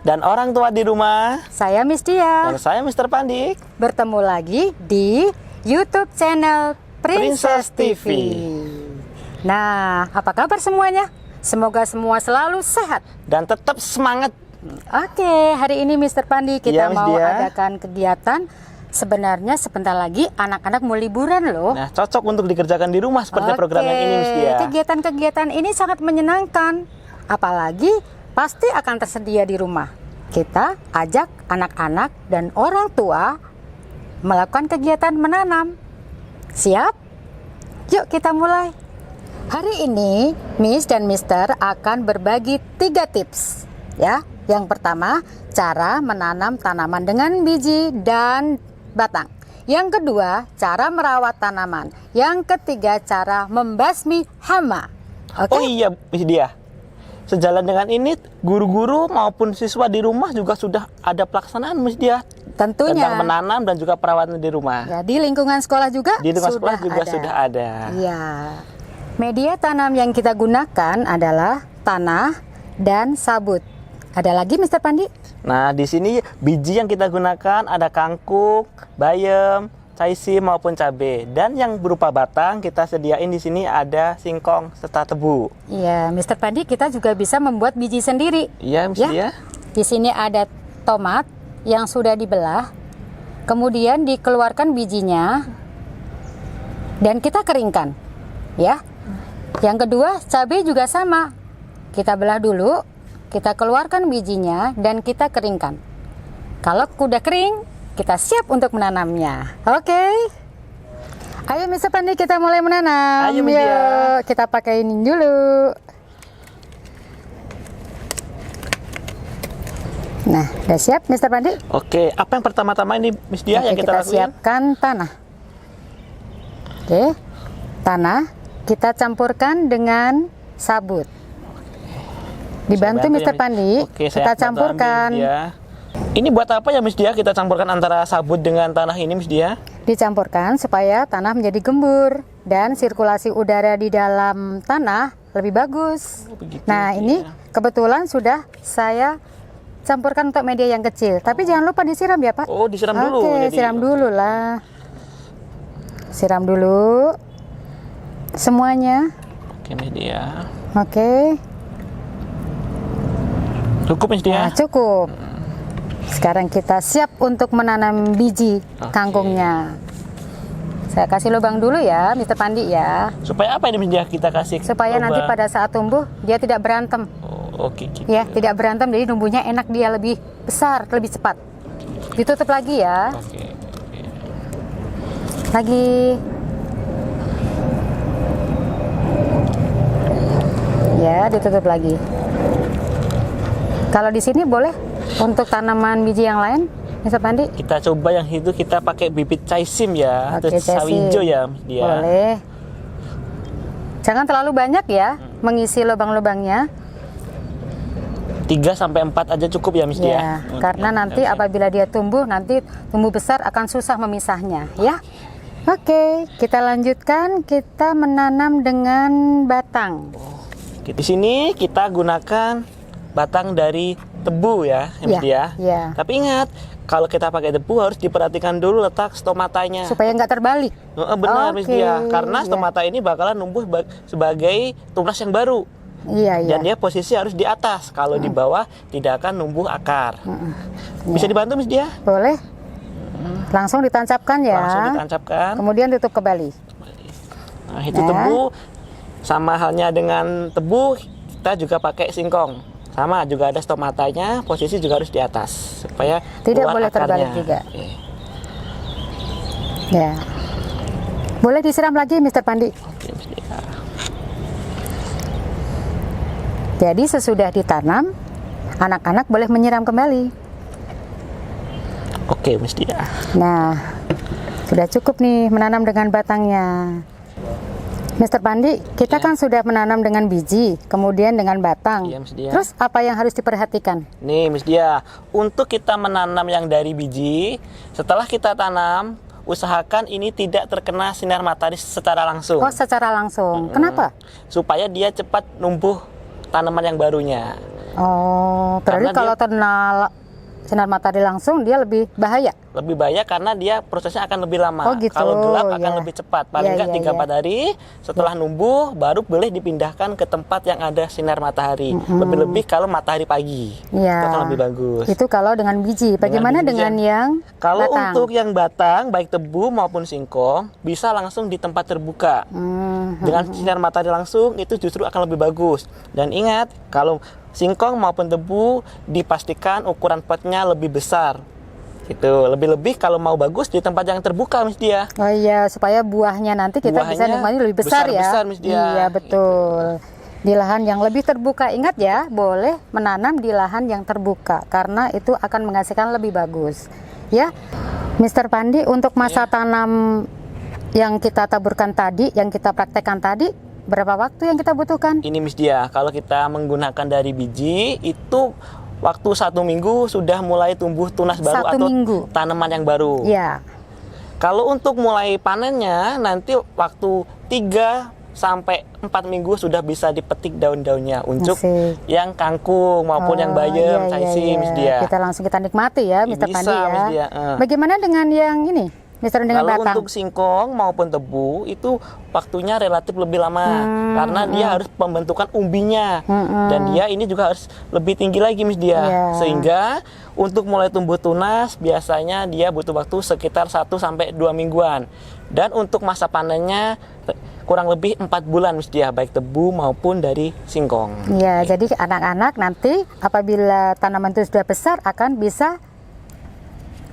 dan orang tua di rumah. Saya Miss Dia. Dan saya Mr. Pandik. Bertemu lagi di YouTube channel Princess TV. Nah, apa kabar semuanya? Semoga semua selalu sehat Dan tetap semangat. Oke, hari ini Mr. Pandi kita Iya, Miss mau Dia. adakan kegiatan. Sebenarnya sebentar lagi anak-anak mau liburan loh. Nah, cocok untuk dikerjakan di rumah seperti program yang ini, Miss Dia. Kegiatan-kegiatan ini sangat menyenangkan. Apalagi pasti akan tersedia di rumah. Kita ajak anak-anak dan orang tua melakukan kegiatan menanam. Siap? Yuk kita mulai. Hari ini Miss dan Mister akan berbagi 3 tips ya. Yang pertama, cara menanam tanaman dengan biji dan batang. Yang kedua, cara merawat tanaman. Yang ketiga, cara membasmi hama. Oke? Oh iya, Miss Dia. Sejalan dengan ini, guru-guru maupun siswa di rumah juga sudah ada pelaksanaan, Miss Dia. Tentunya. Tentang menanam dan juga perawatan di rumah. Ya, di lingkungan sekolah juga Di lingkungan sekolah juga sudah ada. Iya. Media tanam yang kita gunakan adalah tanah dan sabut. Ada lagi, Mr. Pandi? Nah, di sini biji yang kita gunakan ada kangkung, bayam, caisi maupun cabai. Dan yang berupa batang kita sediain di sini ada singkong serta tebu. Iya, Mr. Pandi, kita juga bisa membuat biji sendiri. Iya, Miss Dia. Di sini ada tomat yang sudah dibelah, kemudian dikeluarkan bijinya dan kita keringkan. Ya. Yang kedua, cabai juga sama. Kita belah dulu, kita keluarkan bijinya dan kita keringkan. Kalau sudah kering, kita siap untuk menanamnya. Oke. Ayo Mr. Pandi, kita mulai menanam. Ayo, Miss Dia. Yuk, kita pakai ini dulu. Nah, udah siap Mr. Pandi? Oke, apa yang pertama-tama ini, Miss Dia, Oke, yang kita lakuin? siapkan tanah. Oke, tanah kita campurkan dengan sabut. Dibantu Saya Mr. ya, Miss. Pandi, Oke, saya kita bantu campurkan. ambil, Miss Dia. Ini buat apa ya, Miss Dia? Kita campurkan antara sabut dengan tanah ini, Miss Dia? Dicampurkan supaya tanah menjadi gembur dan sirkulasi udara di dalam tanah lebih bagus. Begitu, Nah, Miss ini Dia. kebetulan sudah saya campurkan untuk media yang kecil. Tapi jangan lupa disiram ya, Pak. Oh, disiram dulu. Oke, jadi. siram dulu lah. Siram dulu semuanya. Oke, Miss Dia. Oke. Cukup, Miss Dia? Nah, cukup. Sekarang kita siap untuk menanam biji Oke. kangkungnya. Saya kasih lubang dulu ya, Mr. Pandi ya. Supaya apa ini, Miss Dia, kita kasih? Supaya nanti lubang? pada saat tumbuh dia tidak berantem. Oh, oke, gitu. Ya, tidak berantem, jadi tumbuhnya enak, dia lebih besar, lebih cepat. Ditutup lagi ya. Oke. Lagi. Ya, ditutup lagi. Kalau di sini boleh untuk tanaman biji yang lain, Mr. Pandi? Kita coba yang itu, kita pakai bibit caisim ya, Oke, terus sawi casim. hijau ya, Miss Dia. Boleh. Jangan terlalu banyak ya, mengisi lubang-lubangnya. 3-4 aja cukup ya, Miss Dia. Ya, karena nanti apabila dia tumbuh, nanti tumbuh besar akan susah memisahnya, ya. Oke, kita lanjutkan. Kita menanam dengan batang. Di sini kita gunakan batang dari tebu ya, Miss Ya, Dia. ya. Tapi ingat, kalau kita pakai tebu harus diperhatikan dulu letak stomatanya. Supaya nggak terbalik. Benar, Miss Oke, Dia. Karena ya. stomata ini bakalan numbuh sebagai tunas yang baru. Iya, iya. Dan dia posisi harus di atas. Kalau di bawah tidak akan numbuh akar. Bisa dibantu, Miss Dia? Boleh. Langsung ditancapkan ya. Langsung ditancapkan. Kemudian tutup kembali. Nah, itu Ya. tebu. Sama halnya dengan tebu, kita juga pakai singkong. Sama, juga ada stomatanya, posisi juga harus di atas. Supaya Tidak keluar boleh terbalik akarnya. juga. Oke. Ya. Boleh disiram lagi, Mr. Pandi. Oke, Miss Dia. Jadi sesudah ditanam, anak-anak boleh menyiram kembali. Oke, Miss Dia. Nah, sudah cukup nih menanam dengan batangnya. Mr. Pandi, kita kan sudah menanam dengan biji, kemudian dengan batang. Iya, Miss Dia. Terus apa yang harus diperhatikan? Nih, Miss Dia, untuk kita menanam yang dari biji, setelah kita tanam, usahakan ini tidak terkena sinar matahari secara langsung. Oh, secara langsung. Kenapa? Supaya dia cepat numbuh tanaman yang barunya. Oh, berarti Karena kalau terkena sinar matahari langsung dia lebih bahaya. Lebih bahaya karena dia prosesnya akan lebih lama. Oh, gitu, Kalau gelap akan ya. lebih cepat. Paling Ya, nggak ya, 3-4 hari setelah numbuh baru boleh dipindahkan ke tempat yang ada sinar matahari. Lebih-lebih kalau matahari pagi. Ya. Itu akan lebih bagus. Itu kalau dengan biji. Bagaimana biji dengan yang Kalau batang? untuk yang batang, baik tebu maupun singkong, bisa langsung di tempat terbuka. Dengan sinar matahari langsung, itu justru akan lebih bagus. Dan ingat, kalau singkong maupun tebu, dipastikan ukuran potnya lebih besar. Gitu. Lebih-lebih kalau mau bagus di tempat yang terbuka, Miss Dia. Oh iya, supaya buahnya nanti kita bisa Buahnya nikmati lebih besar ya. besar-besar, Miss Dia. Iya, betul. Di lahan yang lebih terbuka, ingat ya, boleh menanam di lahan yang terbuka karena itu akan menghasilkan lebih bagus. Ya, Mr. Pandi, untuk masa tanam yang kita taburkan tadi, yang kita praktekkan tadi, berapa waktu yang kita butuhkan? Ini Miss Dia, kalau kita menggunakan dari biji, itu waktu 1 minggu sudah mulai tumbuh tunas baru 1 atau minggu. tanaman yang baru. Ya, Kalau untuk mulai panennya, nanti waktu 3-4 minggu sudah bisa dipetik daun-daunnya untuk Asik. yang kangkung maupun yang bayam, caisi, Miss Dia. Kita langsung kita nikmati ya, Mr. Bisa, Pandi ya. Miss Dia. Bagaimana dengan yang ini, Mr. dengan Kalau batang? untuk singkong maupun tebu itu waktunya relatif lebih lama karena dia harus pembentukan umbinya dan dia ini juga harus lebih tinggi lagi, Miss Dia. Iya. Sehingga untuk mulai tumbuh tunas biasanya dia butuh waktu sekitar 1-2 mingguan. Dan untuk masa panennya kurang lebih 4 bulan, Miss Dia, baik tebu maupun dari singkong. Ya, jadi anak-anak nanti apabila tanaman itu sudah besar akan bisa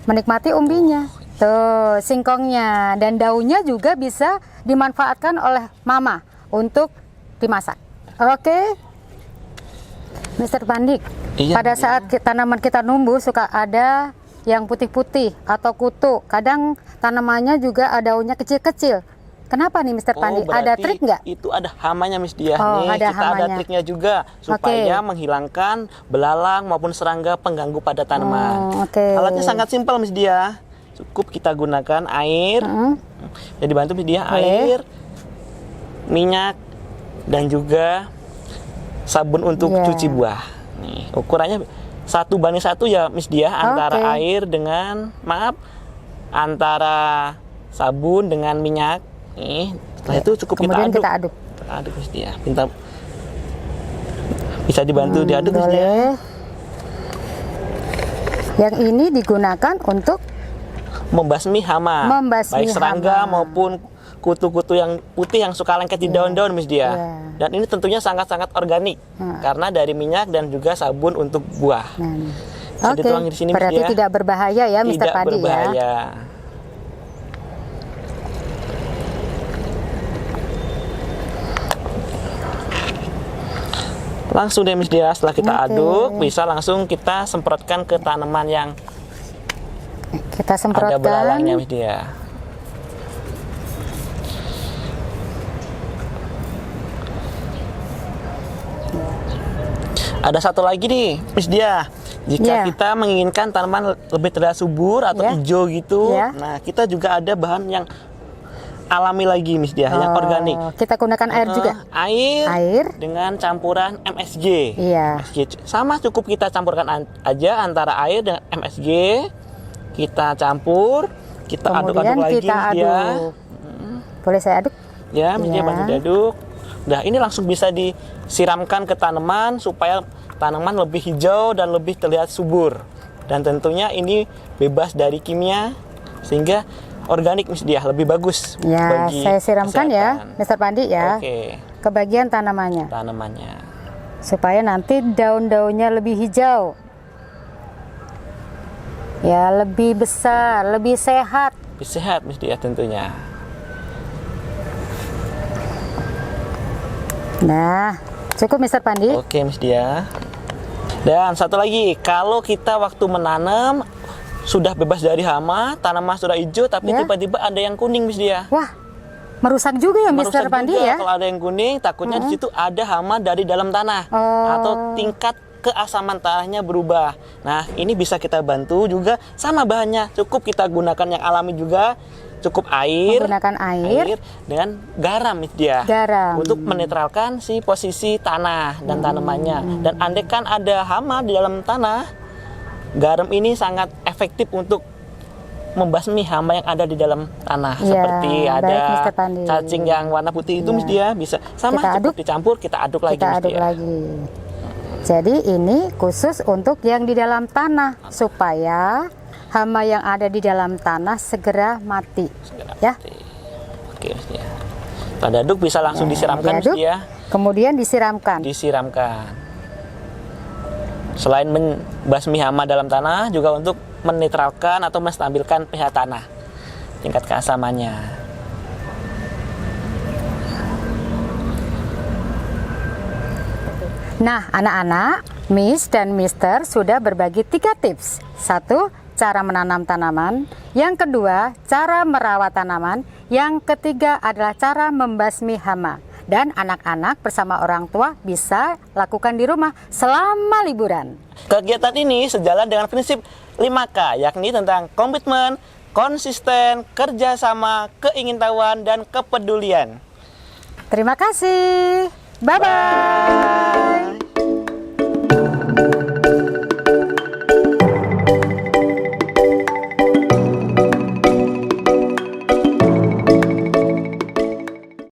menikmati umbinya. Tuh, singkongnya dan daunnya juga bisa dimanfaatkan oleh mama untuk dimasak. Oke, Mr. Pandi, Iya, pada saat tanaman kita numbuh suka ada yang putih-putih atau kutu. Kadang tanamannya juga daunnya kecil-kecil. Kenapa nih, Mr. Pandi? Ada berarti trik nggak? itu ada hamanya, Miss Dia. Oh, Nih, ada kita ada hamanya. triknya juga supaya menghilangkan belalang maupun serangga pengganggu pada tanaman. Oke. Alatnya sangat simpel, Miss Dia. Cukup kita gunakan air. Jadi bantu, Miss Dia, air, minyak, dan juga sabun untuk Iya. cuci buah. Nih, ukurannya 1:1 ya, Miss Dia, antara air dengan antara sabun dengan minyak. Nih, setelah itu cukup Kemudian kita kita aduk. aduk, Miss Dia. Bisa dibantu diaduk, Miss Dia. Boleh. Yang ini digunakan untuk Membasmi hama, Membasmi baik serangga hama. maupun kutu-kutu yang putih yang suka lengket di daun-daun, Miss Dia. Iya. Dan ini tentunya sangat-sangat organik karena dari minyak dan juga sabun untuk buah. Bisa Oke, dituang di sini, Miss berarti Dia. tidak berbahaya ya, Mr. Tidak Pandi ya. berbahaya. Langsung deh, Miss Dia, setelah kita aduk, bisa langsung kita semprotkan ke tanaman yang Kita ada semprotkan. belalangnya, Miss Dia. Ada satu lagi nih, Miss Dia. Jika Ya. kita menginginkan tanaman lebih terlihat subur atau Ya. hijau gitu, Ya. nah kita juga ada bahan yang alami lagi, Miss Dia, yang organik. Kita gunakan air juga. Air dengan campuran MSG. Iya. MSG. Sama cukup kita campurkan aja antara air dengan MSG. Kita campur, kita aduk-aduk Kemudian lagi, kita Miss Dia. aduk. Boleh saya aduk? Ya, Miss Dia, Iya. bantu diaduk. Nah, ini langsung bisa disiramkan ke tanaman supaya tanaman lebih hijau dan lebih terlihat subur. Dan tentunya ini bebas dari kimia sehingga organik, Miss Dia, lebih bagus Ya, bagi saya siramkan ya, kesehatan. Mr. Pandi ya. Oke, Ke bagian tanamannya. tanamannya. Supaya nanti daun-daunnya lebih hijau. Ya, lebih besar, lebih sehat. Lebih sehat, Miss Dia, tentunya. Nah, cukup Mr. Pandi. Oke, Miss Dia. Dan satu lagi, kalau kita waktu menanam sudah bebas dari hama, tanaman sudah hijau, tapi Ya. tiba-tiba ada yang kuning, Miss Dia. Wah, merusak juga ya Merusak Mr. Pandi juga. ya. Kalau ada yang kuning, takutnya di situ ada hama dari dalam tanah atau tingkat keasaman tanahnya berubah. Nah, ini bisa kita bantu juga sama bahannya. Cukup kita gunakan yang alami juga. cukup air, Menggunakan air dengan garam Miss Dia. Garam. Untuk menetralkan si posisi tanah dan tanamannya. Dan andaikan ada hama di dalam tanah, garam ini sangat efektif untuk membasmi hama yang ada di dalam tanah. Ya, Seperti baik, ada Mr. Pandi. cacing yang warna putih itu Miss Dia bisa sama Kita cukup aduk. dicampur, kita aduk lagi Kita Miss aduk Dia. lagi. Jadi ini khusus untuk yang di dalam tanah supaya hama yang ada di dalam tanah segera mati. Segera Ya. mati. Oke Miss Dia. Pada aduk bisa langsung disiramkan Miss Diaduk, Dia. kemudian disiramkan. Disiramkan. Selain membasmi hama dalam tanah, juga untuk menetralkan atau menstabilkan pH tanah, tingkat keasamannya. Nah, anak-anak, Miss dan Mister sudah berbagi 3 tips. 1, cara menanam tanaman. Yang kedua, cara merawat tanaman. Yang ketiga adalah cara membasmi hama. Dan anak-anak bersama orang tua bisa lakukan di rumah selama liburan. Kegiatan ini sejalan dengan prinsip 5K, yakni tentang komitmen, konsisten, kerjasama, keingintahuan, dan kepedulian. Terima kasih. Bye-bye.